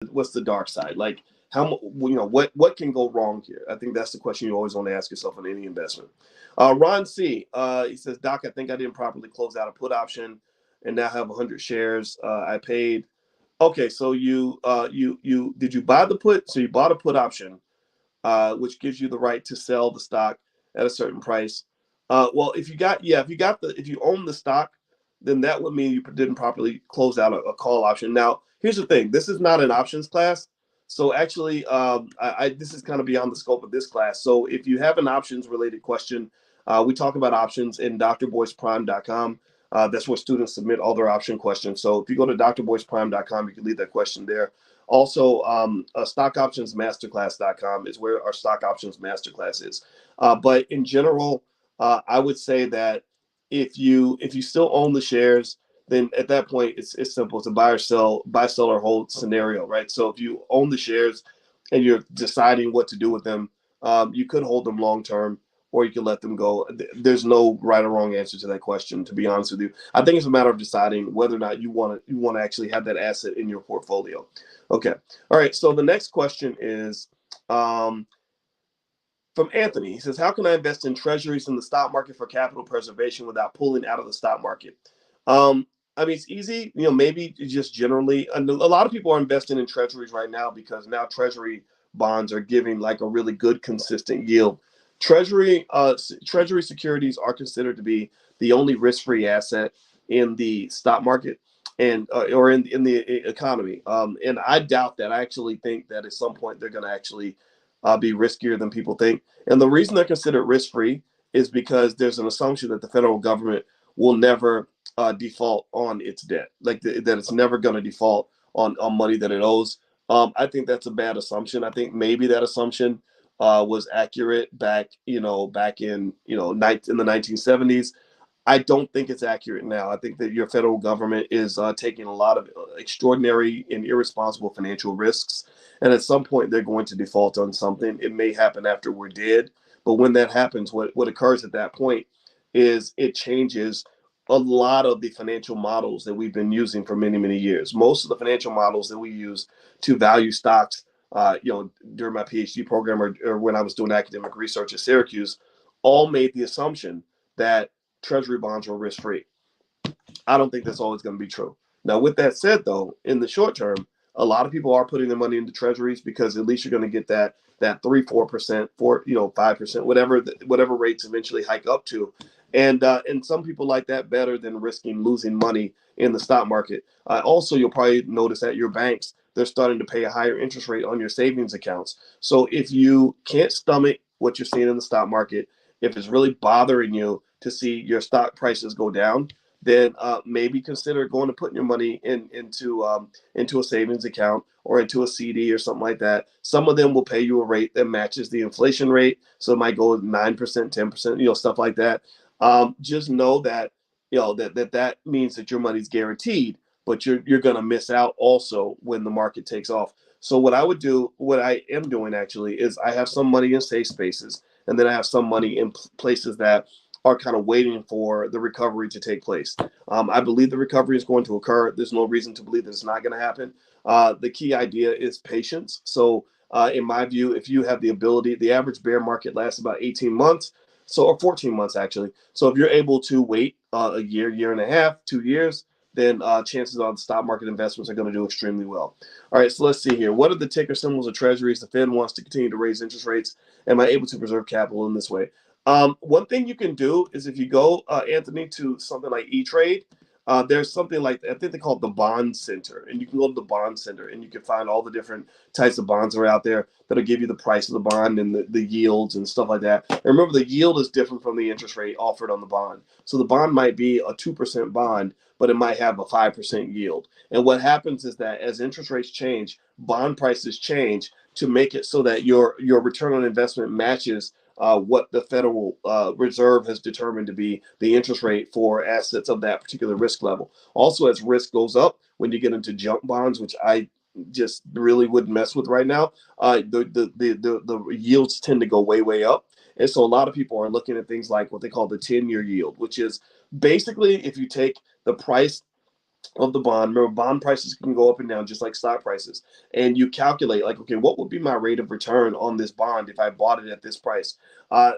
what's the dark side? Like what can go wrong here? I think that's the question you always want to ask yourself in any investment. Ron C. He says, Doc, I think I didn't properly close out a put option, and now have 100 shares. I paid. Okay, so you did you buy the put? So you bought a put option, which gives you the right to sell the stock at a certain price. Well, if you own the stock, then that would mean you didn't properly close out a call option. Now, here's the thing: this is not an options class, so actually, this is kind of beyond the scope of this class. So, if you have an options related question, we talk about options in drboyceprime.com. That's where students submit all their option questions. So, if you go to drboyceprime.com, you can leave that question there. Also, stockoptionsmasterclass.com is where our stock options masterclass is. But in general, I would say that if you still own the shares, then at that point it's simple. It's a buy, sell, or hold scenario, right? So if you own the shares and you're deciding what to do with them, you could hold them long term, or you can let them go. There's no right or wrong answer to that question, to be honest with you. I think it's a matter of deciding whether or not you want to actually have that asset in your portfolio. Okay. All right. So the next question is um, from Anthony. He says, how can I invest in treasuries in the stock market for capital preservation without pulling out of the stock market? Um, I mean, it's easy, maybe just generally. And a lot of people are investing in treasuries right now because now treasury bonds are giving like a really good, consistent yield. Treasury securities are considered to be the only risk-free asset in the stock market and or in the economy. And I doubt that. I actually think that at some point they're going to actually be riskier than people think. And the reason they're considered risk free is because there's an assumption that the federal government will never default on its debt, like that it's never going to default on money that it owes. I think that's a bad assumption. I think maybe that assumption was accurate back in in the 1970s. I don't think it's accurate now. I think that your federal government is taking a lot of extraordinary and irresponsible financial risks. And at some point, they're going to default on something. It may happen after we're dead. But when that happens, what occurs at that point is it changes a lot of the financial models that we've been using for many, many years. Most of the financial models that we use to value stocks, during my PhD program or when I was doing academic research at Syracuse, all made the assumption that treasury bonds were risk free. I don't think that's always going to be true. Now, with that said, though, in the short term, a lot of people are putting their money into treasuries because at least you're going to get that 3-4%, 5%, whatever rates eventually hike up to, and some people like that better than risking losing money in the stock market. Also, you'll probably notice that your banks, they're starting to pay a higher interest rate on your savings accounts. So if you can't stomach what you're seeing in the stock market, if it's really bothering you to see your stock prices go down, then maybe consider going to putting your money into a savings account or into a CD or something like that. Some of them will pay you a rate that matches the inflation rate, so it might go 9%, 10%, stuff like that. Just know that that means that your money's guaranteed, but you're going to miss out also when the market takes off. So what I am doing actually, is I have some money in safe spaces, and then I have some money in places that are kind of waiting for the recovery to take place. I believe the recovery is going to occur. There's no reason to believe that it's not going to happen. The key idea is patience. So, in my view, if you have the ability, the average bear market lasts about 18 months, or 14 months actually. So, if you're able to wait a year and a half, 2 years, then chances are the stock market investments are going to do extremely well. All right, so let's see here. What are the ticker symbols of treasuries? The Fed wants to continue to raise interest rates. Am I able to preserve capital in this way? One thing you can do is if you go, Anthony, to something like E-Trade, there's something like, I think they call it the Bond Center, and you can go to the Bond Center and you can find all the different types of bonds that are out there that'll give you the price of the bond and the yields and stuff like that. And remember, the yield is different from the interest rate offered on the bond. So the bond might be a 2% bond, but it might have a 5% yield. And what happens is that as interest rates change, bond prices change to make it so that your return on investment matches what the Federal Reserve has determined to be the interest rate for assets of that particular risk level. Also, as risk goes up, when you get into junk bonds, which I just really wouldn't mess with right now, the yields tend to go way up. And so a lot of people are looking at things like what they call the 10-year yield, which is basically if you take the price of the bond. Remember, bond prices can go up and down just like stock prices. And you calculate, like, okay, what would be my rate of return on this bond if I bought it at this price?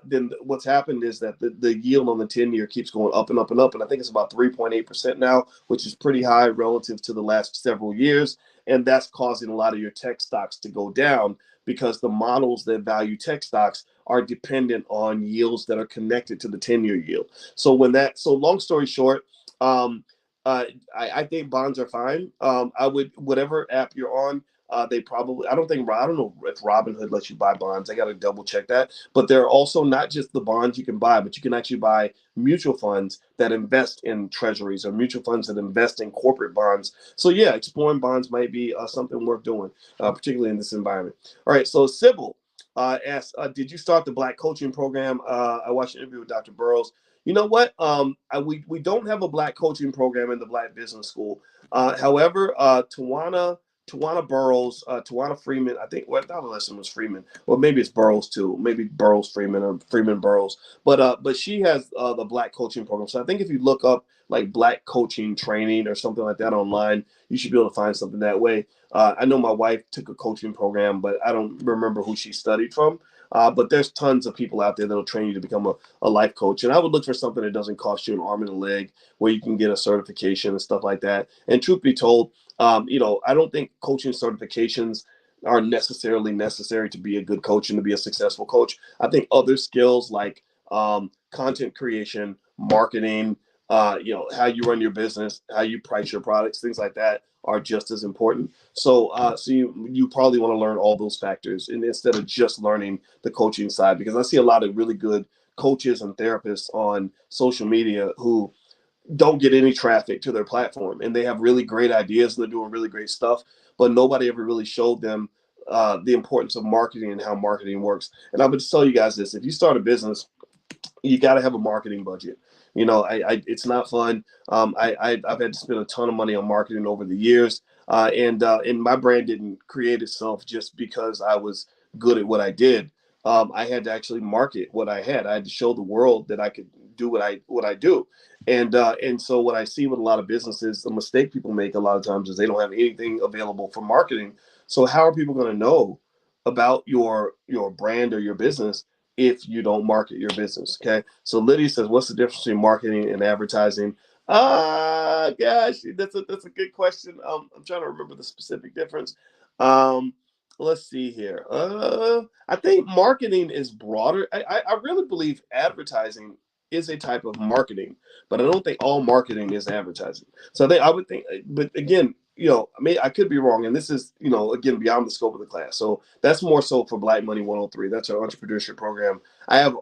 Then what's happened is that the yield on the 10-year keeps going up and up and up. And I think it's about 3.8% now, which is pretty high relative to the last several years. And that's causing a lot of your tech stocks to go down because the models that value tech stocks are dependent on yields that are connected to the 10-year yield. So long story short, um, uh, I think bonds are fine. I would whatever app you're on. They probably I don't know if Robinhood lets you buy bonds. I got to double check that. But there are also not just the bonds you can buy, but you can actually buy mutual funds that invest in treasuries or mutual funds that invest in corporate bonds. So yeah, exploring bonds might be something worth doing, particularly in this environment. All right, so Sybil asked, did you start the Black Coaching Program? I watched an interview with Dr. Burrows. You know what? We don't have a Black coaching program in the Black Business School. However, Tawana Burrows, Tawana Freeman, I think, well, I thought the lesson was Freeman. Well, maybe it's Burrows too. Maybe Burrows Freeman or Freeman Burrows. But she has the Black coaching program. So I think if you look up like Black coaching training or something like that online, you should be able to find something that way. I know my wife took a coaching program, but I don't remember who she studied from. But there's tons of people out there that'll train you to become a life coach. And I would look for something that doesn't cost you an arm and a leg, where you can get a certification and stuff like that. And truth be told, I don't think coaching certifications are necessarily necessary to be a good coach and to be a successful coach. I think other skills like content creation, marketing, how you run your business, how you price your products, things like that are just as important. So you probably want to learn all those factors, and instead of just learning the coaching side, because I see a lot of really good coaches and therapists on social media who don't get any traffic to their platform, and they have really great ideas and they're doing really great stuff, but nobody ever really showed them the importance of marketing and how marketing works. And I would just tell you guys this: if you start a business, you got to have a marketing budget. It's not fun. I've had to spend a ton of money on marketing over the years, and my brand didn't create itself just because I was good at what I did. I had to actually market what I had. I had to show the world that I could do what I do. And so what I see with a lot of businesses, the mistake people make a lot of times is they don't have anything available for marketing. So how are people going to know about your brand or your business if you don't market your business? Okay. So Lydia says, what's the difference between marketing and advertising? Gosh, that's a good question. I'm trying to remember the specific difference. Um, let's see here. I think marketing is broader. I really believe advertising is a type of marketing, but I don't think all marketing is advertising. So I would think, but again, I could be wrong, and this is, again, beyond the scope of the class. So that's more so for Black Money 103. That's our entrepreneurship program. I have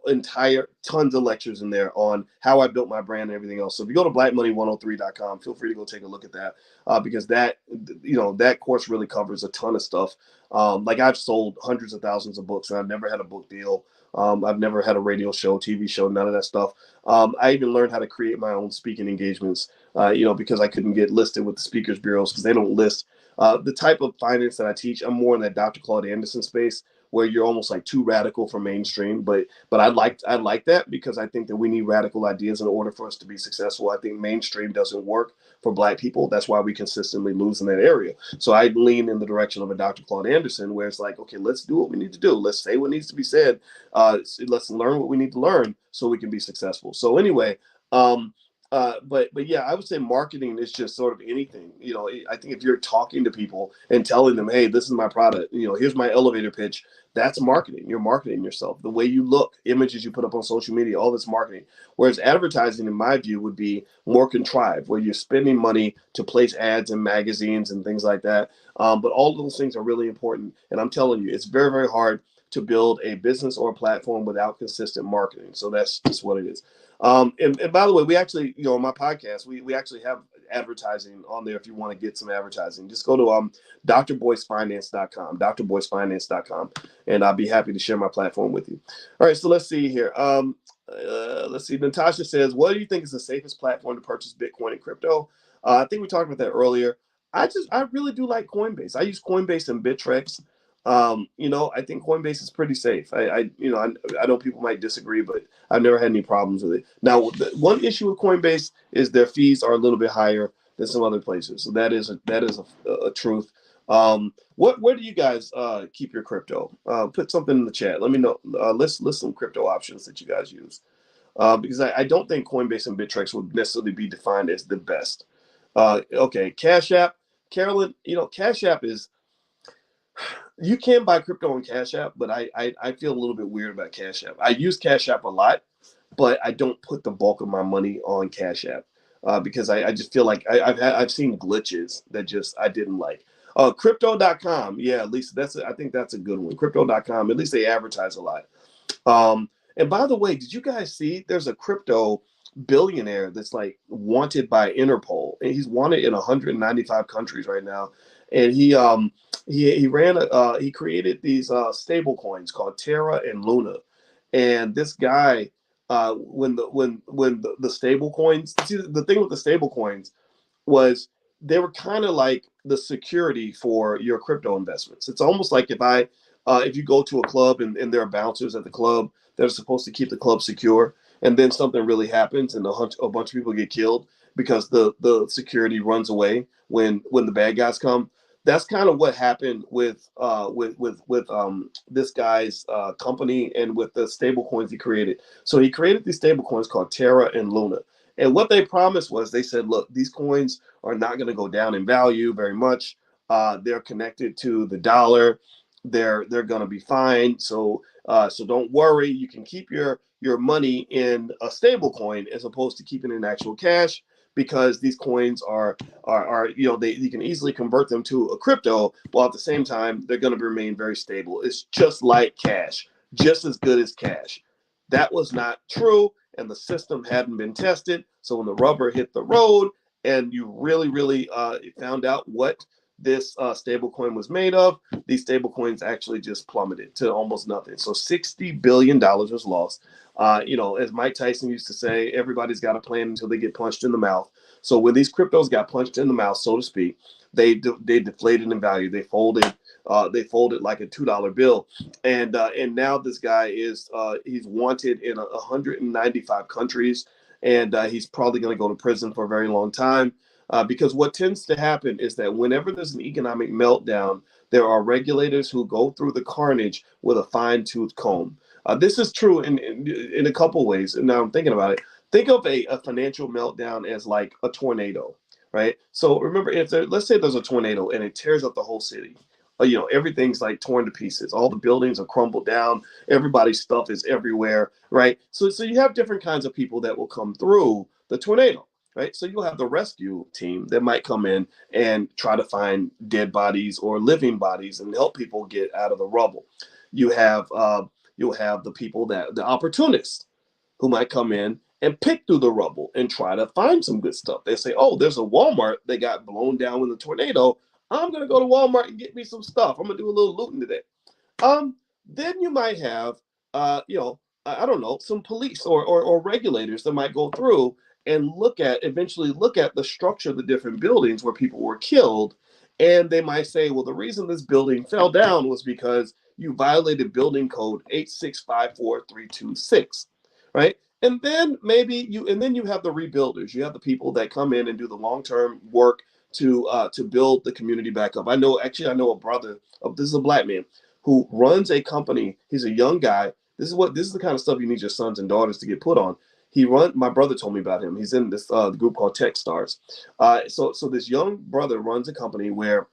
tons of lectures in there on how I built my brand and everything else. So if you go to blackmoney103.com, feel free to go take a look at that, because that course really covers a ton of stuff. Like I've sold hundreds of thousands of books, and I've never had a book deal. I've never had a radio show, TV show, none of that stuff. I even learned how to create my own speaking engagements, because I couldn't get listed with the speakers bureaus because they don't list. The type of finance that I teach, I'm more in that Dr. Claude Anderson space, where you're almost like too radical for mainstream. But I like that, because I think that we need radical ideas in order for us to be successful. I think mainstream doesn't work for Black people. That's why we consistently lose in that area. So I lean in the direction of a Dr. Claude Anderson, where it's like, okay, let's do what we need to do. Let's say what needs to be said. Let's learn what we need to learn so we can be successful. So anyway, but yeah, I would say marketing is just sort of anything. I think if you're talking to people and telling them, hey, this is my product, here's my elevator pitch, that's marketing. You're marketing yourself. The way you look, images you put up on social media, all this marketing. Whereas advertising, in my view, would be more contrived, where you're spending money to place ads in magazines and things like that. But all of those things are really important. And I'm telling you, it's very, very hard to build a business or a platform without consistent marketing. So that's just what it is. And by the way, we actually, on my podcast, we actually have advertising on there if you want to get some advertising. Just go to drboycefinance.com, drboycefinance.com, and I'll be happy to share my platform with you. All right, so let's see here. Let's see. Natasha says, what do you think is the safest platform to purchase Bitcoin and crypto? I think we talked about that earlier. I really do like Coinbase. I use Coinbase and Bittrex. I think Coinbase is pretty safe. I know people might disagree, but I've never had any problems with it. Now, the one issue with Coinbase is their fees are a little bit higher than some other places. So that is a truth. Where do you guys keep your crypto? Put something in the chat. Let me know. List some crypto options that you guys use. Because I don't think Coinbase and Bittrex would necessarily be defined as the best. Okay, Cash App, Carolyn. Cash App is, you can buy crypto on Cash App, but I feel a little bit weird about Cash App. I use Cash App a lot, but I don't put the bulk of my money on Cash App because I just feel like I've seen glitches that just I didn't like. Crypto.com, yeah, at least I think that's a good one. Crypto.com, at least they advertise a lot. And by the way, did you guys see there's a crypto billionaire that's like wanted by Interpol, and he's wanted in 195 countries right now. And he created these stable coins called Terra and Luna. And this guy, when the stable coins, see the thing with the stable coins was they were kind of like the security for your crypto investments. It's almost like if you go to a club and there are bouncers at the club that are supposed to keep the club secure, and then something really happens and a bunch of people get killed because the security runs away when the bad guys come. That's kind of what happened with this guy's company and with the stable coins he created. So he created these stable coins called Terra and Luna. And what they promised was they said, look, these coins are not going to go down in value very much. They're connected to the dollar. They're going to be fine. So don't worry. You can keep your money in a stable coin as opposed to keeping it in actual cash, because these coins are you can easily convert them to a crypto, while at the same time they're going to remain very stable. It's just like cash, just as good as cash. That was not true, and the system hadn't been tested. So when the rubber hit the road and you really found out what this stable coin was made of, these stable coins actually just plummeted to almost nothing. So $60 billion was lost. As Mike Tyson used to say, everybody's got a plan until they get punched in the mouth. So when these cryptos got punched in the mouth, so to speak, they deflated in value. They folded. They folded like a $2 bill, and now this guy he's wanted in 195 countries, and he's probably going to go to prison for a very long time. Because what tends to happen is that whenever there's an economic meltdown, there are regulators who go through the carnage with a fine-tooth comb. This is true in a couple ways. And now I'm thinking about it. Think of a financial meltdown as like a tornado, right? So remember, let's say there's a tornado and it tears up the whole city. Everything's like torn to pieces. All the buildings are crumbled down. Everybody's stuff is everywhere, right? So you have different kinds of people that will come through the tornado, right? So you'll have the rescue team that might come in and try to find dead bodies or living bodies and help people get out of the rubble. You'll have the people the opportunists who might come in and pick through the rubble and try to find some good stuff. They say, oh, there's a Walmart that got blown down with a tornado. I'm going to go to Walmart and get me some stuff. I'm going to do a little looting today. Then you might have, I don't know, some police or regulators that might go through and eventually look at the structure of the different buildings where people were killed. And they might say, well, the reason this building fell down was because you violated building code 8654326, right? And then you have the rebuilders. You have the people that come in and do the long-term work to build the community back up. I know a brother. This is a black man who runs a company. He's a young guy. This is the kind of stuff you need your sons and daughters to get put on. My brother told me about him. He's in this group called Techstars. So this young brother runs a company where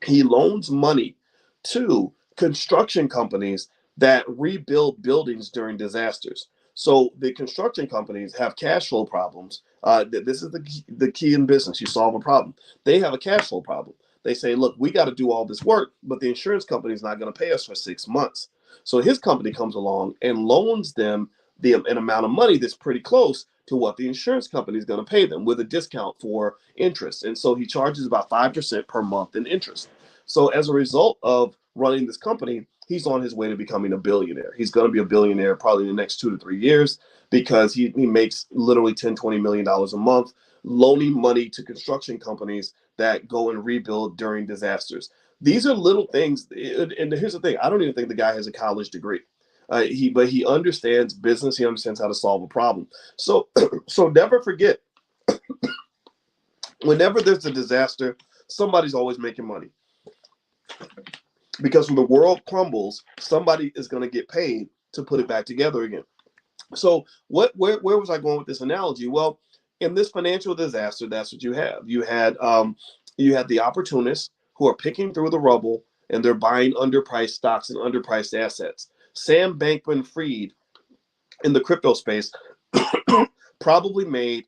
he loans money to construction companies that rebuild buildings during disasters. So the construction companies have cash flow problems. This is the key in business. You solve a problem. They have a cash flow problem. They say, look, we got to do all this work, but the insurance company is not going to pay us for 6 months. So his company comes along and loans them an amount of money that's pretty close to what the insurance company is going to pay them with a discount for interest. And so he charges about 5% per month in interest. So as a result of running this company, he's on his way to becoming a billionaire. He's going to be a billionaire probably in the next 2 to 3 years because he makes literally $10-20 million a month loaning money to construction companies that go and rebuild during disasters. These are little things. And here's the thing. I don't even think the guy has a college degree. But he understands business. He understands how to solve a problem. So never forget Whenever there's a disaster, somebody's always making money, because when the world crumbles, somebody is going to get paid to put it back together again. So where was I going with this analogy? Well, in this financial disaster, that's what you have. You had the opportunists who are picking through the rubble, and they're buying underpriced stocks and underpriced assets. Sam Bankman-Fried in the crypto space probably made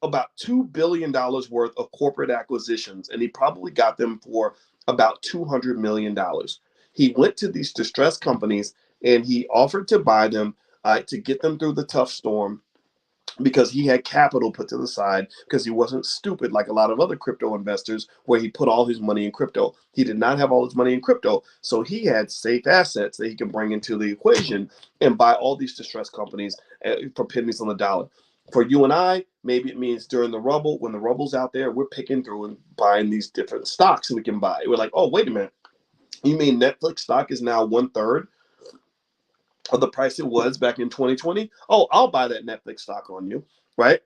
about $2 billion worth of corporate acquisitions, and he probably got them for about $200 million. He went to these distressed companies and he offered to buy them, to get them through the tough storm, because he had capital put to the side, because he wasn't stupid like a lot of other crypto investors where he put all his money in crypto. He did not have all his money in crypto. So he had safe assets that he can bring into the equation and buy all these distressed companies for pennies on the dollar. For you and I, maybe it means during the rubble, when the rubble's out there, we're picking through and buying these different stocks that we can buy. We're like, oh, wait a minute. You mean Netflix stock is now 1/3 of the price it was back in 2020? Oh, I'll buy that Netflix stock on you, right?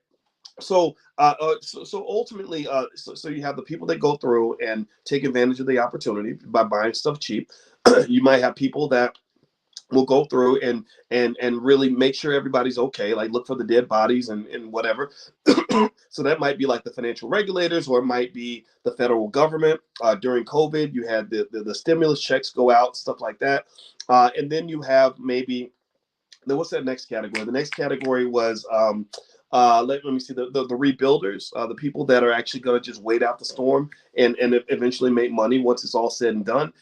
So ultimately, so you have the people that go through and take advantage of the opportunity by buying stuff cheap. You might have people that will go through and really make sure everybody's okay, like look for the dead bodies and whatever. So that might be like the financial regulators, or it might be the federal government. During COVID, you had the stimulus checks go out, stuff like that. And then you have maybe, then what's that next category? The next category was let me see, the rebuilders, the people that are actually going to just wait out the storm and eventually make money once it's all said and done.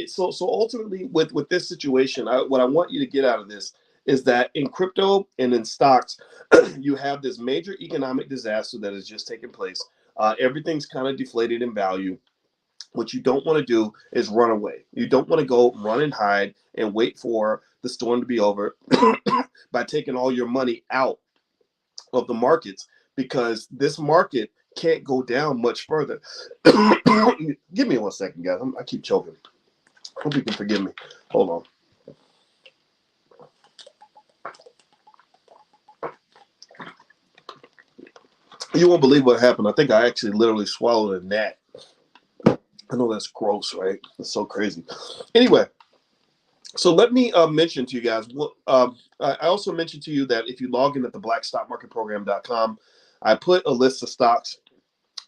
So ultimately, with this situation, what I want you to get out of this is that in crypto and in stocks, you have this major economic disaster that has just taken place. Everything's kind of deflated in value. What you don't want to do is run away. You don't want to go run and hide and wait for the storm to be over by taking all your money out of the markets, because this market can't go down much further. Give me 1 second, guys. I keep choking. Hope you can forgive me. Hold on. You won't believe what happened. I think I actually literally swallowed a gnat. I know that's gross, right? That's so crazy. Anyway, so let me mention to you guys. I also mentioned to you that if you log in at the blackstockmarketprogram.com, I put a list of stocks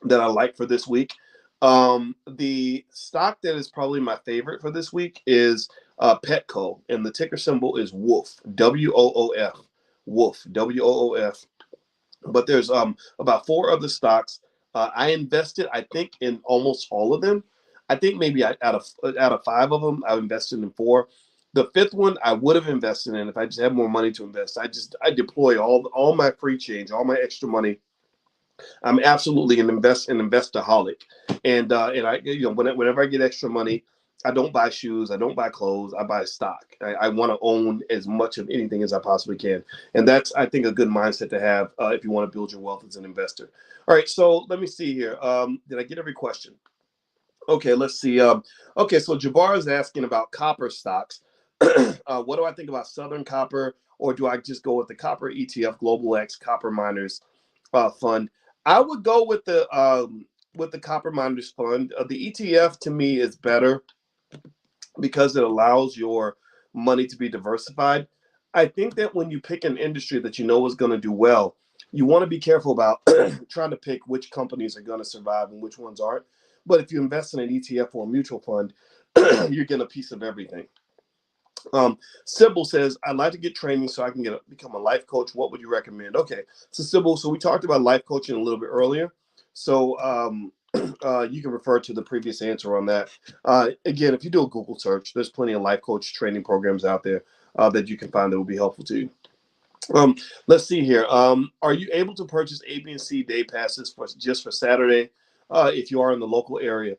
that I like for this week. The stock that is probably my favorite for this week is Petco, and the ticker symbol is WOOF, WOOF, WOOF, WOOF. But there's about 4 other stocks. I invested, I think, in almost all of them. I think maybe out of 5 of them, I invested in 4. The 5th one I would have invested in if I just had more money to invest. I deploy all my free change, all my extra money. I'm absolutely an investaholic, and I, whenever I get extra money, I don't buy shoes, I don't buy clothes, I buy stock. I want to own as much of anything as I possibly can, and that's, I think, a good mindset to have if you want to build your wealth as an investor. All right, so let me see here. Did I get every question? Okay, let's see. Okay, so Jabbar is asking about copper stocks. What do I think about Southern Copper, or do I just go with the copper ETF, Global X Copper Miners Fund? I would go with the Copper Miners Fund. The ETF to me is better because it allows your money to be diversified. I think that when you pick an industry that you know is going to do well, you want to be careful about trying to pick which companies are going to survive and which ones aren't. But if you invest in an ETF or a mutual fund, you're getting a piece of everything. Sybil says, I'd like to get training so I can become a life coach. What would you recommend? Okay, so Sybil, so we talked about life coaching a little bit earlier. So you can refer to the previous answer on that. Again, if you do a Google search, there's plenty of life coach training programs out there that you can find that will be helpful to you. Let's see here. Are you able to purchase A, B, and C day passes for Saturday if you are in the local area?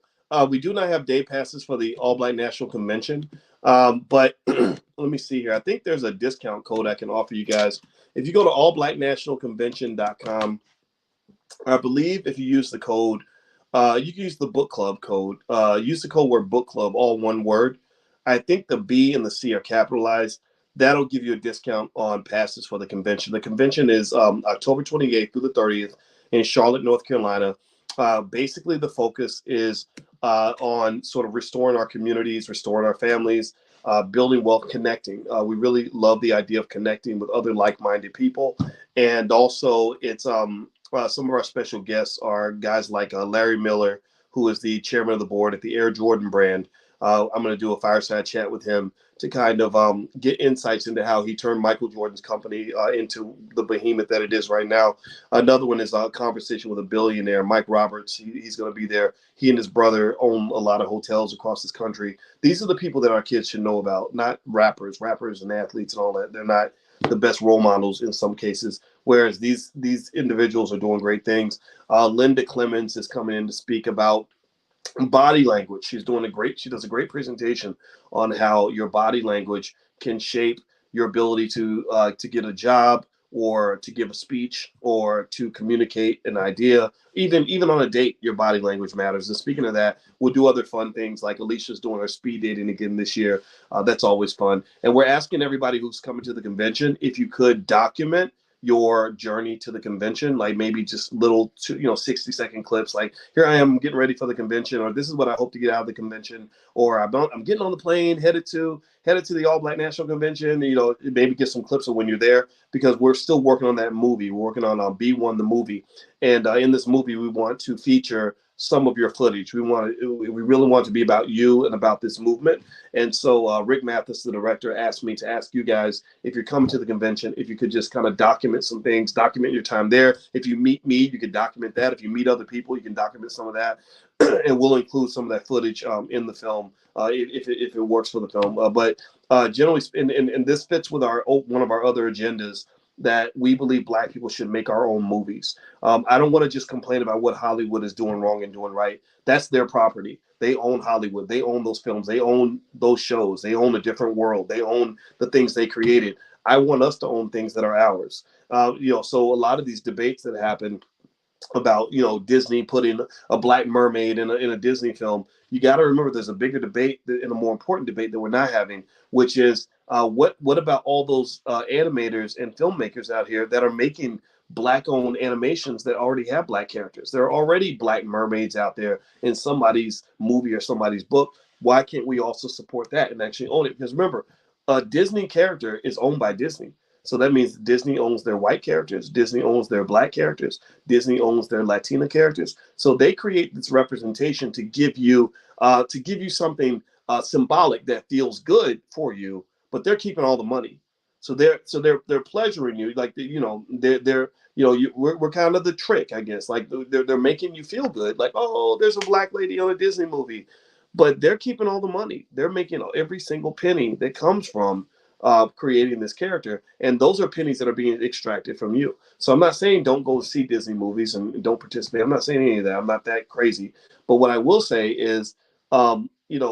We do not have day passes for the All Black National Convention, but let me see here. I think there's a discount code I can offer you guys. If you go to allblacknationalconvention.com, I believe if you use the code, you can use the book club code. Use the code word book club, all one word. I think the B and the C are capitalized. That'll give you a discount on passes for the convention. The convention is October 28th through the 30th in Charlotte, North Carolina. Basically, the focus is on sort of restoring our communities, restoring our families, building wealth, connecting. We really love the idea of connecting with other like-minded people, and also it's some of our special guests are guys like Larry Miller, who is the chairman of the board at the Air Jordan brand. I'm going to do a fireside chat with him to kind of get insights into how he turned Michael Jordan's company into the behemoth that it is right now. Another one is a conversation with a billionaire, Mike Roberts. He's going to be there. He and his brother own a lot of hotels across this country. These are the people that our kids should know about, not rappers and athletes and all that. They're not the best role models in some cases, whereas these individuals are doing great things. Linda Clemens is coming in to speak about body language. She does a great presentation on how your body language can shape your ability to get a job, or to give a speech, or to communicate an idea. Even on a date, your body language matters. And speaking of that, we'll do other fun things, like Alicia's doing her speed dating again this year. That's always fun. And we're asking everybody who's coming to the convention, if you could document your journey to the convention, like maybe just little 60-second clips, like, here I am getting ready for the convention, or this is what I hope to get out of the convention, or I'm getting on the plane headed to the All Black National Convention. Maybe get some clips of when you're there, because we're still working on that movie. We're working on B1 the movie, and in this movie we want to feature some of your footage. We really want it to be about you and about this movement. And so Rick Mathis, the director, asked me to ask you guys, if you're coming to the convention, if you could just kind of document some things, document your time there. If you meet me, you could document that. If you meet other people, you can document some of that. And we'll include some of that footage in the film if it works for the film. But generally, and this fits with one of our other agendas, that we believe Black people should make our own movies. I don't want to just complain about what Hollywood is doing wrong and doing right. That's their property. They own Hollywood. They own those films. They own those shows. They own A Different World. They own the things they created. I want us to own things that are ours. So a lot of these debates that happen about Disney putting a black mermaid in a Disney film, you got to remember there's a bigger debate and a more important debate that we're not having, which is what about all those animators and filmmakers out here that are making Black-owned animations that already have Black characters? There are already Black mermaids out there in somebody's movie or somebody's book. Why can't we also support that and actually own it? Because remember, a Disney character is owned by Disney. So that means Disney owns their white characters, Disney owns their Black characters, Disney owns their Latina characters. So they create this representation to give you something symbolic that feels good for you, but they're keeping all the money. So they're pleasuring you, like we're kind of the trick, I guess. Like they're making you feel good, like, oh, there's a Black lady on a Disney movie, but they're keeping all the money. They're making every single penny that comes from creating this character, and those are pennies that are being extracted from you. So I'm not saying don't go see Disney movies and don't participate. I'm not saying any of that. I'm not that crazy. But what I will say is,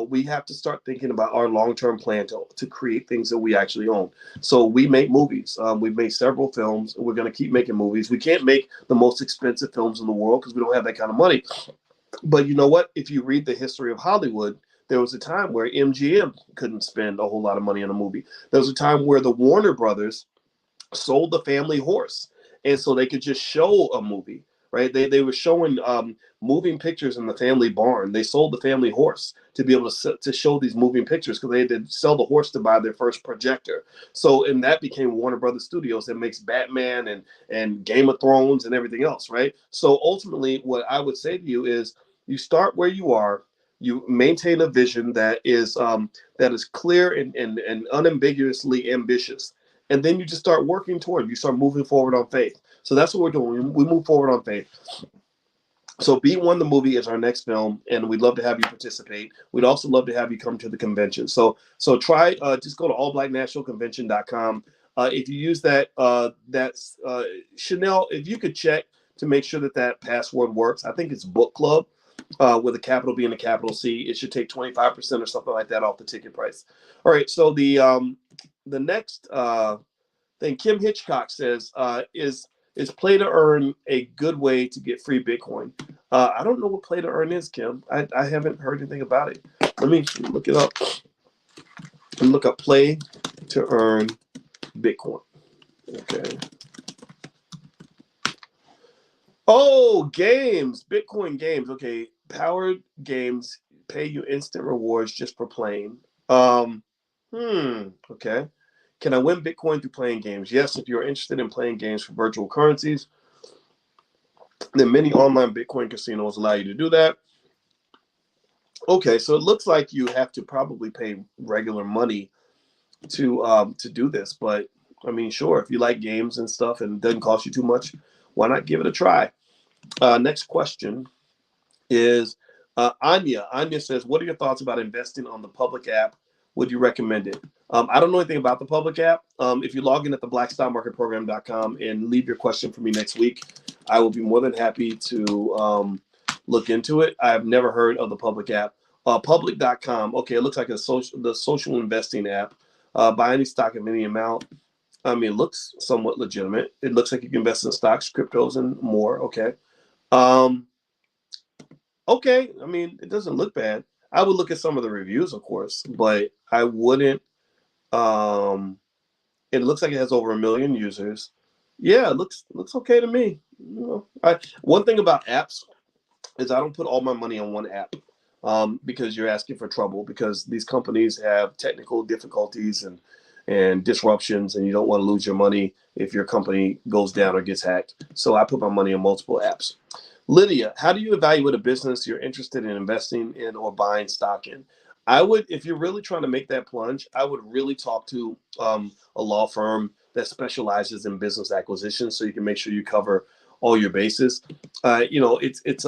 we have to start thinking about our long-term plan to create things that we actually own. So we make movies. We've made several films. We're going to keep making movies. We can't make the most expensive films in the world because we don't have that kind of money. But you know what? If you read the history of Hollywood, there was a time where MGM couldn't spend a whole lot of money on a movie. There was a time where the Warner Brothers sold the family horse, and so they could just show a movie, right? They were showing moving pictures in the family barn. They sold the family horse to be able to show these moving pictures, because they had to sell the horse to buy their first projector. So, and that became Warner Brothers Studios that makes Batman and Game of Thrones and everything else, right? So ultimately, what I would say to you is, you start where you are. You maintain a vision that is clear and unambiguously ambitious, and then you just start working toward. You start moving forward on faith. So that's what we're doing. We move forward on faith. So B1 the movie is our next film, and we'd love to have you participate. We'd also love to have you come to the convention. So try just go to allblacknationalconvention.com. If you use that's Chanel, if you could check to make sure that password works. I think it's book club with a capital B and a capital C. It should take 25% or something like that off the ticket price. All right. So the next thing Kim Hitchcock says is play to earn a good way to get free Bitcoin? I don't know what play to earn is, Kim. I haven't heard anything about it. Let me look it up. Look up play to earn Bitcoin. Okay. Oh, games, Bitcoin games. Okay, powered games pay you instant rewards just for playing. Um, okay. Can I win Bitcoin through playing games? Yes, if you're interested in playing games for virtual currencies, then many online Bitcoin casinos allow you to do that. Okay, so it looks like you have to probably pay regular money to do this, but I mean, sure, if you like games and stuff and it doesn't cost you too much, why not give it a try? Next question is Anya. Anya says, "What are your thoughts about investing on the public app? Would you recommend it?" I don't know anything about the public app. If you log in at the blackstockmarketprogram.com and leave your question for me next week, I will be more than happy to look into it. I have never heard of the public app. Public.com. Okay, it looks like the social investing app. Buy any stock of any amount. I mean, it looks somewhat legitimate. It looks like you can invest in stocks, cryptos, and more. Okay. Um, okay, I mean, it doesn't look bad. I would look at some of the reviews, of course, but I wouldn't. Um, it looks like it has over 1 million users. Yeah, it looks okay to me. One thing about apps is I don't put all my money on one app because you're asking for trouble. Because these companies have technical difficulties and disruptions, and you don't want to lose your money if your company goes down or gets hacked. So I put my money on multiple apps. Lydia, how do you evaluate a business you're interested in investing in or buying stock in? I would, if you're really trying to make that plunge, I would really talk to a law firm that specializes in business acquisitions, so you can make sure you cover all your bases. It's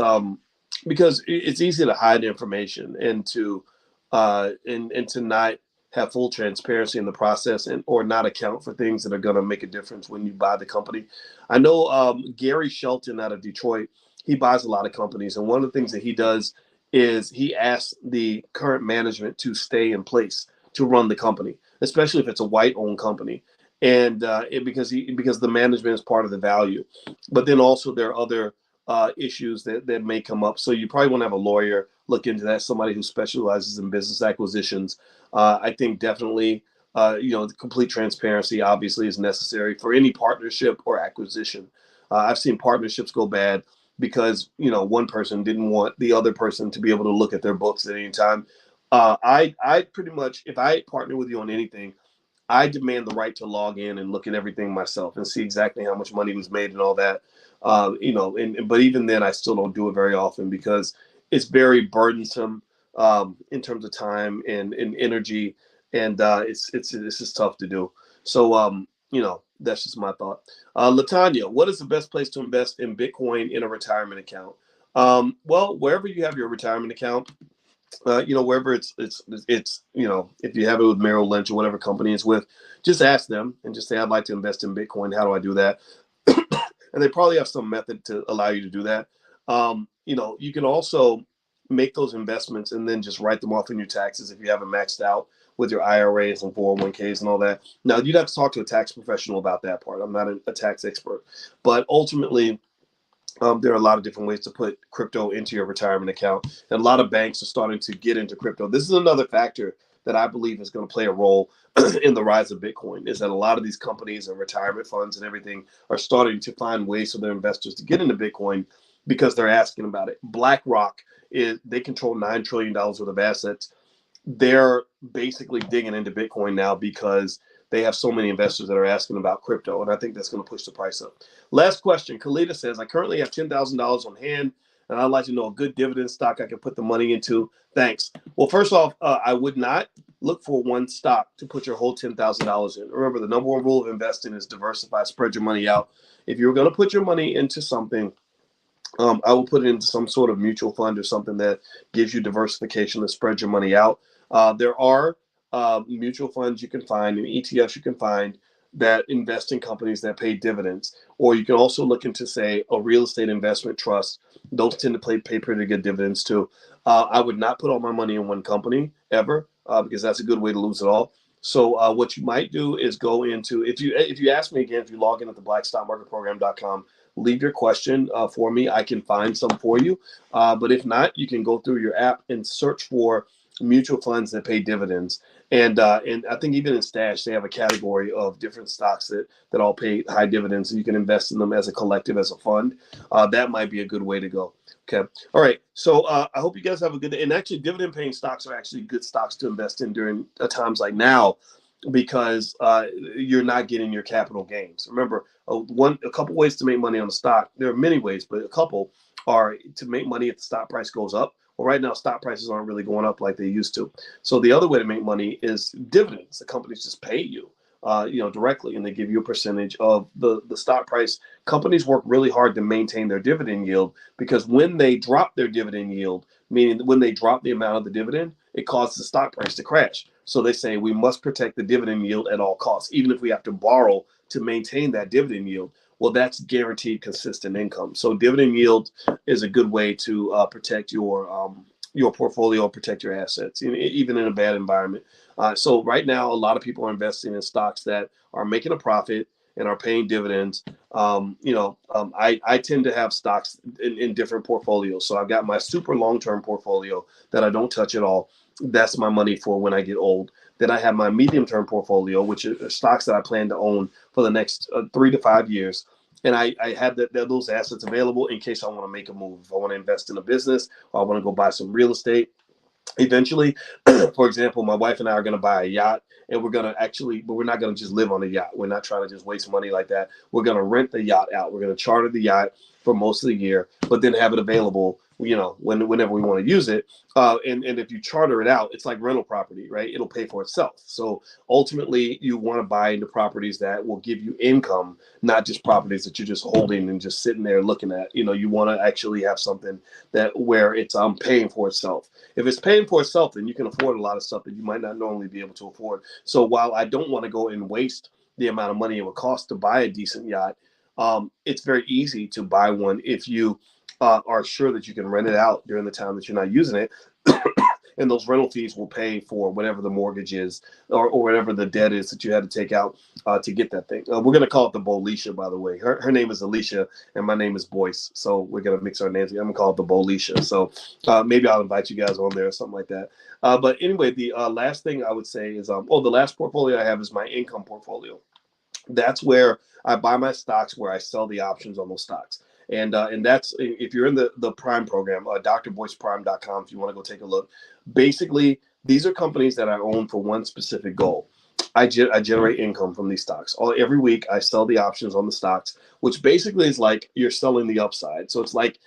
because it's easy to hide information and to not have full transparency in the process and or not account for things that are going to make a difference when you buy the company. I know Gary Shelton out of Detroit, he buys a lot of companies, and one of the things that he does is he asks the current management to stay in place to run the company, especially if it's a white-owned company, and because the management is part of the value. But then also there are other issues that may come up. So you probably want to have a lawyer look into that, somebody who specializes in business acquisitions. I think definitely, complete transparency obviously is necessary for any partnership or acquisition. I've seen partnerships go bad because one person didn't want the other person to be able to look at their books at any time. I pretty much, if I partner with you on anything, I demand the right to log in and look at everything myself and see exactly how much money was made and all that. But even then, I still don't do it very often because it's very burdensome in terms of time and energy, and it's just tough to do. So that's just my thought. Latanya, what is the best place to invest in Bitcoin in a retirement account? Well, wherever you have your retirement account, wherever it's if you have it with Merrill Lynch or whatever company it's with, just ask them and just say, I'd like to invest in Bitcoin. How do I do that? And they probably have some method to allow you to do that. You can also make those investments and then just write them off in your taxes if you haven't maxed out with your IRAs and 401ks and all that. Now, you'd have to talk to a tax professional about that part. I'm not a tax expert, but ultimately, there are a lot of different ways to put crypto into your retirement account. And a lot of banks are starting to get into crypto. This is another factor that I believe is going to play a role in the rise of Bitcoin, is that a lot of these companies and retirement funds and everything are starting to find ways for their investors to get into Bitcoin because they're asking about it. BlackRock, they control $9 trillion worth of assets. They're basically digging into Bitcoin now because they have so many investors that are asking about crypto, and I think that's going to push the price up. Last question. Kalita says, I currently have $10,000 on hand, and I'd like to know a good dividend stock I can put the money into. Thanks. Well, first off, I would not look for one stock to put your whole $10,000 in. Remember, the number one rule of investing is diversify, spread your money out. If you're going to put your money into something, I will put it into some sort of mutual fund or something that gives you diversification to spread your money out. There are mutual funds you can find and ETFs you can find that invest in companies that pay dividends. Or you can also look into, say, a real estate investment trust. Those tend to pay pretty good dividends too. I would not put all my money in one company ever because that's a good way to lose it all. So what you might do is go into, if you ask me again, if you log in at the blackstockmarketprogram.com, leave your question for me. I can find some for you. But if not, you can go through your app and search for mutual funds that pay dividends, and I think even in Stash they have a category of different stocks that all pay high dividends, and you can invest in them as a collective, as a fund. That might be a good way to go. Okay. All right. So I hope you guys have a good day. And actually, dividend paying stocks are actually good stocks to invest in during times like now, because you're not getting your capital gains. Remember, a couple ways to make money on the stock. There are many ways, but a couple are to make money if the stock price goes up. Well, right now, stock prices aren't really going up like they used to. So the other way to make money is dividends. The companies just pay you, directly, and they give you a percentage of the stock price. Companies work really hard to maintain their dividend yield, because when they drop their dividend yield, meaning when they drop the amount of the dividend, it causes the stock price to crash. So they say we must protect the dividend yield at all costs, even if we have to borrow to maintain that dividend yield. Well, that's guaranteed consistent income. So dividend yield is a good way to protect your portfolio, protect your assets, even in a bad environment. So right now, a lot of people are investing in stocks that are making a profit and are paying dividends. I tend to have stocks in different portfolios. So I've got my super long-term portfolio that I don't touch at all. That's my money for when I get old. Then I have my medium-term portfolio, which are stocks that I plan to own for the next 3 to 5 years. And I have those assets available in case I want to make a move. If I want to invest in a business, or I want to go buy some real estate eventually. For example, my wife and I are going to buy a yacht, and but we're not going to just live on a yacht. We're not trying to just waste money like that. We're going to rent the yacht out. We're going to charter the yacht for most of the year, but then have it available, whenever we want to use it. And if you charter it out, it's like rental property, right? It'll pay for itself. So ultimately, you want to buy into properties that will give you income, not just properties that you're just holding and just sitting there looking at. You want to actually have something where it's paying for itself. If it's paying for itself, then you can afford a lot of stuff that you might not normally be able to afford. So while I don't want to go and waste the amount of money it would cost to buy a decent yacht, it's very easy to buy one if you are sure that you can rent it out during the time that you're not using it. And those rental fees will pay for whatever the mortgage is, or whatever the debt is that you had to take out to get that thing. We're going to call it the Bolisha, by the way. Her name is Alicia, and my name is Boyce. So we're going to mix our names. I'm going to call it the Bolisha. So maybe I'll invite you guys on there or something like that. But anyway, the last thing I would say is, the last portfolio I have is my income portfolio. That's where I buy my stocks, where I sell the options on those stocks. And that's, if you're in the Prime program, drboyceprime.com, if you want to go take a look. Basically, these are companies that I own for one specific goal. I generate income from these stocks. Every week, I sell the options on the stocks, which basically is like you're selling the upside. So it's like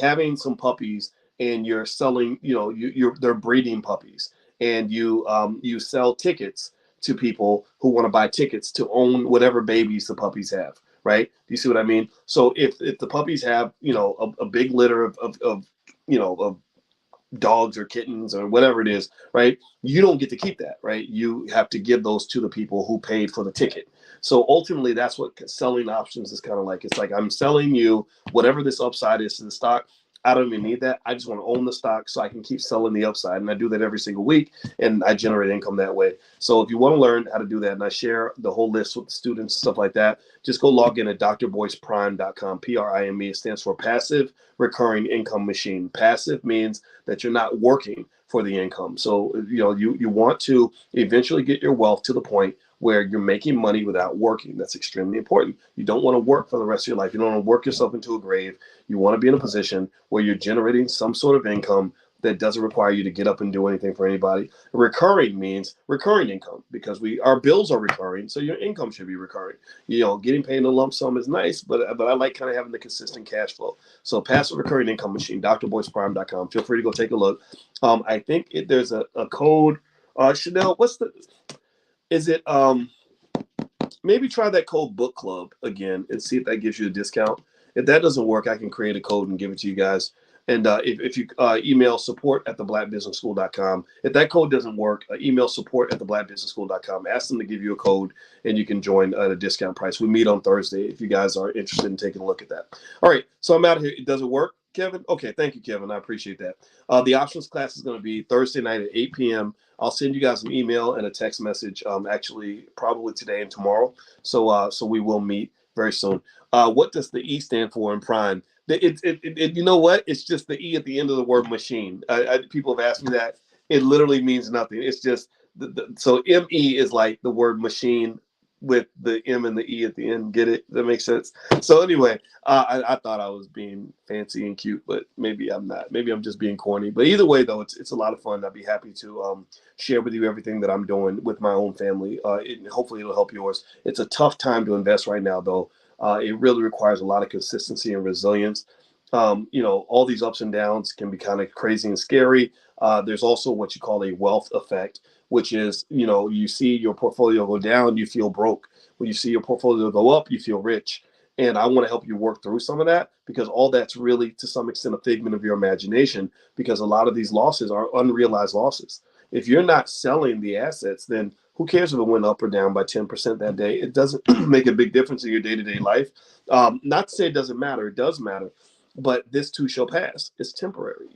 having some puppies, and you're selling. They're breeding puppies, and you sell tickets to people who want to buy tickets to own whatever babies the puppies have. Right? Do you see what I mean? So if the puppies have a big litter of dogs or kittens or whatever it is, right? You don't get to keep that, right? You have to give those to the people who paid for the ticket. So ultimately, that's what selling options is kind of like. It's like I'm selling you whatever this upside is to the stock. I don't even need that. I just want to own the stock so I can keep selling the upside. And I do that every single week, and I generate income that way. So if you want to learn how to do that, and I share the whole list with the students, stuff like that, just go log in at drboyceprime.com. PRIME. It stands for Passive Recurring Income Machine. Passive means that you're not working for the income. So, you want to eventually get your wealth to the point where you're making money without working. That's extremely important. You don't want to work for the rest of your life. You don't want to work yourself into a grave. You want to be in a position where you're generating some sort of income that doesn't require you to get up and do anything for anybody. Recurring means recurring income, because our bills are recurring, so your income should be recurring. Getting paid in a lump sum is nice, but I like kind of having the consistent cash flow. So Passive Recurring Income Machine, drboyceprime.com. Feel free to go take a look. I think there's a code. Chanel, is it maybe try that code book club again and see if that gives you a discount. If that doesn't work, I can create a code and give it to you guys. And if you email support@theblackbusinessschool.com, if that code doesn't work, email support@theblackbusinessschool.com. Ask them to give you a code, and you can join at a discount price. We meet on Thursday if you guys are interested in taking a look at that. All right, so I'm out of here. Does it work, Kevin? Okay, thank you, Kevin. I appreciate that. The options class is going to be Thursday night at 8 p.m. I'll send you guys an email and a text message, actually probably today and tomorrow. So we will meet very soon. What does the E stand for in Prime? You know what? It's just the E at the end of the word machine. People have asked me that, It literally means nothing. It's just so ME is like the word machine with the M and the E at the end. Get it? That makes sense. So anyway, I thought I was being fancy and cute, but maybe I'm not. Maybe I'm just being corny. But either way, though, it's a lot of fun. I'd be happy to share with you everything that I'm doing with my own family. Hopefully, it'll help yours. It's a tough time to invest right now, though. It really requires a lot of consistency and resilience. All these ups and downs can be kind of crazy and scary. There's also what you call a wealth effect, which is, you see your portfolio go down, you feel broke. When you see your portfolio go up, you feel rich. And I want to help you work through some of that, because all that's really, to some extent, a figment of your imagination, because a lot of these losses are unrealized losses. If you're not selling the assets, then who cares if it went up or down by 10% that day? It doesn't make a big difference in your day-to-day life. Not to say it doesn't matter. It does matter. But this too shall pass. It's temporary.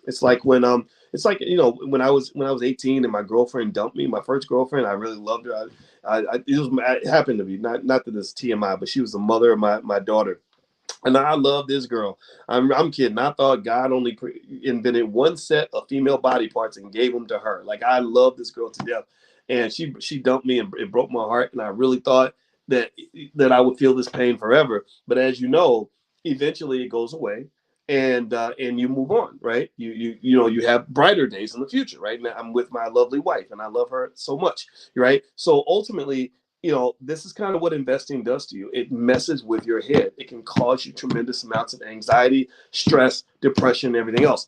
It's like when I was 18 and my girlfriend dumped me, my first girlfriend. I really loved her. It happened to me. Not that it's TMI, but she was the mother of my daughter. And I love this girl. I'm kidding. I thought God only invented one set of female body parts and gave them to her. Like, I love this girl to death. And she dumped me, and it broke my heart. And I really thought that I would feel this pain forever. But as you know, eventually it goes away, and you move on, right? You have brighter days in the future, right? Now I'm with my lovely wife, and I love her so much, right? So ultimately, this is kind of what investing does to you. It messes with your head. It can cause you tremendous amounts of anxiety, stress, depression, and everything else.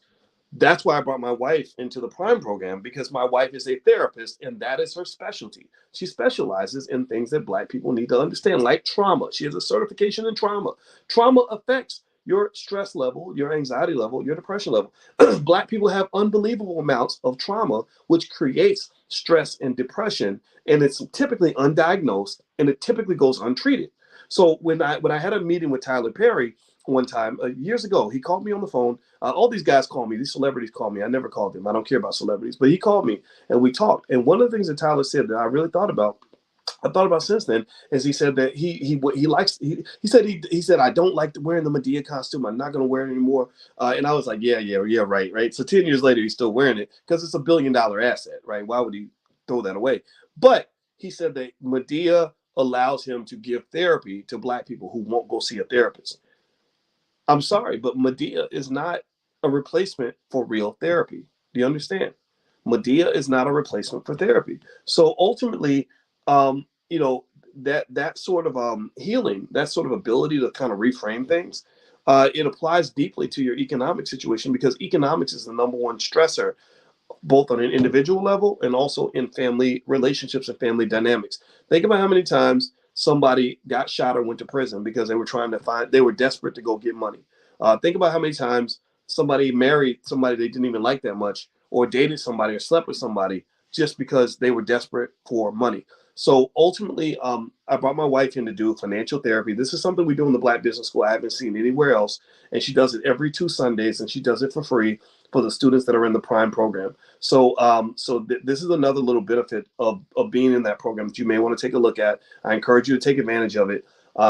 That's why I brought my wife into the Prime program, because my wife is a therapist and that is her specialty. She specializes in things that Black people need to understand, like trauma. She has a certification in trauma. Trauma affects your stress level, your anxiety level, your depression level. Black people have unbelievable amounts of trauma, which creates stress and depression, and it's typically undiagnosed and it typically goes untreated. So when I had a meeting with Tyler Perry one time years ago, he called me on the phone. All these guys call me. These celebrities call me. I never called them. I don't care about celebrities, but he called me and we talked. And one of the things that Tyler said that I really thought about, I thought about since then, is he said that he said, I don't like wearing the Medea costume. I'm not going to wear it anymore. And I was like, yeah, right. So 10 years later, he's still wearing it because it's $1 billion asset, right? Why would he throw that away? But he said that Medea allows him to give therapy to Black people who won't go see a therapist. I'm sorry, but Medea is not a replacement for real therapy. Do you understand? Medea is not a replacement for therapy. So ultimately, um, you know, that sort of healing, that sort of ability to kind of reframe things, it applies deeply to your economic situation, because economics is the number one stressor, both on an individual level and also in family relationships and family dynamics. Think about how many times somebody got shot or went to prison because they were desperate to go get money. Think about how many times somebody married somebody they didn't even like that much, or dated somebody or slept with somebody just because they were desperate for money. So ultimately, I brought my wife in to do financial therapy. This is something we do in the Black Business School. I haven't seen anywhere else. And she does it every 2 Sundays, and she does it for free for the students that are in the Prime program. So, this is another little benefit of being in that program that you may want to take a look at. I encourage you to take advantage of it,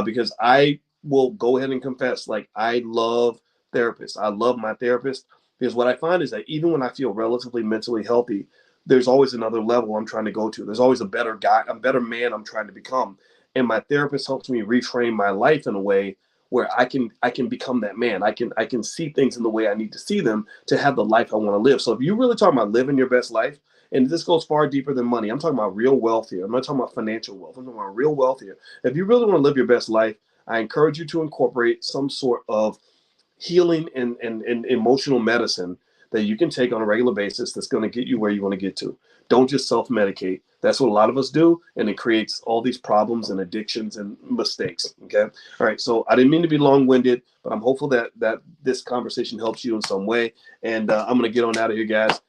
because I will go ahead and confess, like, I love therapists. I love my therapist, because what I find is that even when I feel relatively mentally healthy, there's always another level I'm trying to go to. There's always a better guy, a better man I'm trying to become. And my therapist helps me reframe my life in a way where I can become that man. I can see things in the way I need to see them to have the life I want to live. So if you really talking about living your best life, and this goes far deeper than money, I'm talking about real wealth here. I'm not talking about financial wealth. I'm talking about real wealth here. If you really want to live your best life, I encourage you to incorporate some sort of healing and emotional medicine that you can take on a regular basis that's going to get you where you want to get to. Don't just self-medicate. That's what a lot of us do, and it creates all these problems and addictions and mistakes. Okay. All right. So I didn't mean to be long-winded, but I'm hopeful that this conversation helps you in some way. And I'm going to get on out of here, guys.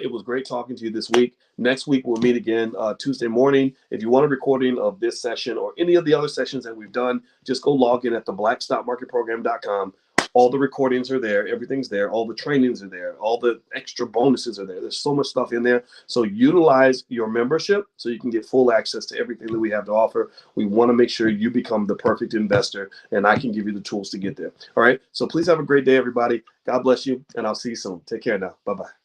It was great talking to you this week. Next week, we'll meet again Tuesday morning. If you want a recording of this session or any of the other sessions that we've done, just go log in at theblackstockmarketprogram.com. All the recordings are there. Everything's there. All the trainings are there. All the extra bonuses are there. There's so much stuff in there. So utilize your membership so you can get full access to everything that we have to offer. We want to make sure you become the perfect investor, and I can give you the tools to get there. All right. So please have a great day, everybody. God bless you, and I'll see you soon. Take care now. Bye-bye.